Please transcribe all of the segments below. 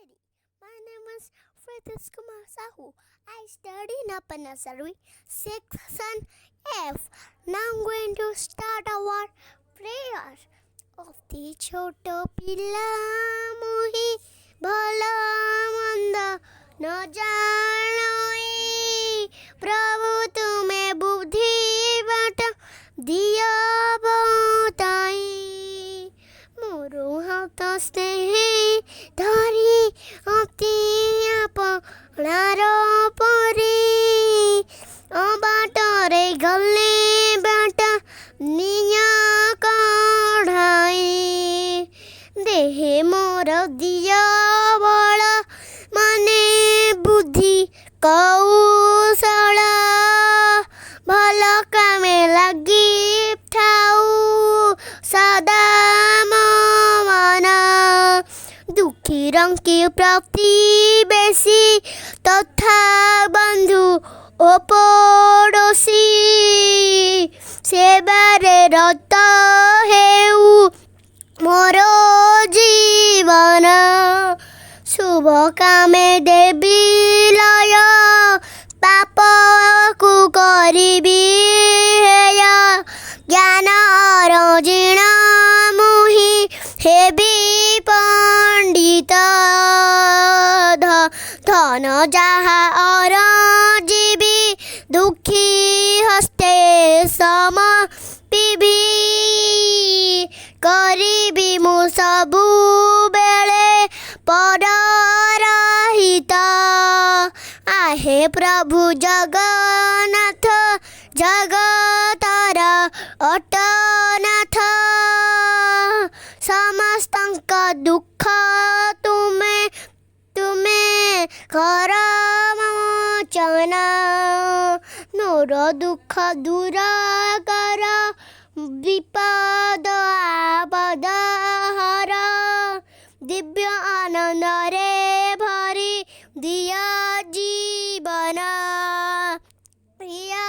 everybody. My name is Fritis Kumar Sahu. I study in upper nursery, section F. Now I'm going to start our prayer of the छोटो पिला मुही भला मंद न जानई प्रभु तुम्हें बुद्धि बाट दिया बताई मोरो हाथ स्नेह धरी अति आपणार परी बाटरे गले बाट निया कढ़ाई देहे मोर दिया बल माने बुद्धि कौशल भल कामे लगी थाऊ सदा मन दुखी रंग की प्राप्ति बेसी तथा बंधु ओ पड़ोसी सेबारे रत हेउ मोर जीवन शुभ कामे देवी लय पाप को करिबी हेय ज्ञान अर्जिण मुहि हेबी पंडित धन जहा अर्जिबी दुखी हस्ते सम पिबी करिबी मु सबु बेले परहित आहे प्रभु जगन्नाथ जगतर अटनाथ समस्तंक दुख तुमे कर मोचन मोर दुख दूर कर विपद आपद हर दिव्य आनंद रे भरी दिया जीवन दिया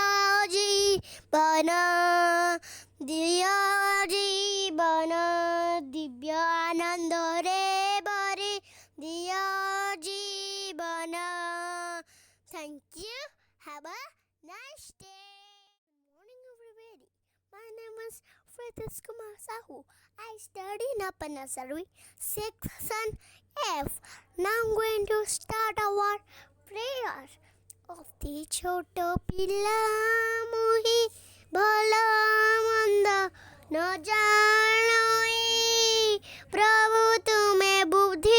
जीवन दिया जीवन दिव्य आनंद रे भरी दिया जीवन Thank you. Have a nice day. Good morning, everybody. My name is Fritis Kumar Sahu. I study in upper nursery, section F. Now I'm going to start our prayer of the छोटो पिला मुही भला मंद न जानई प्रभु तुम्हें बुद्धि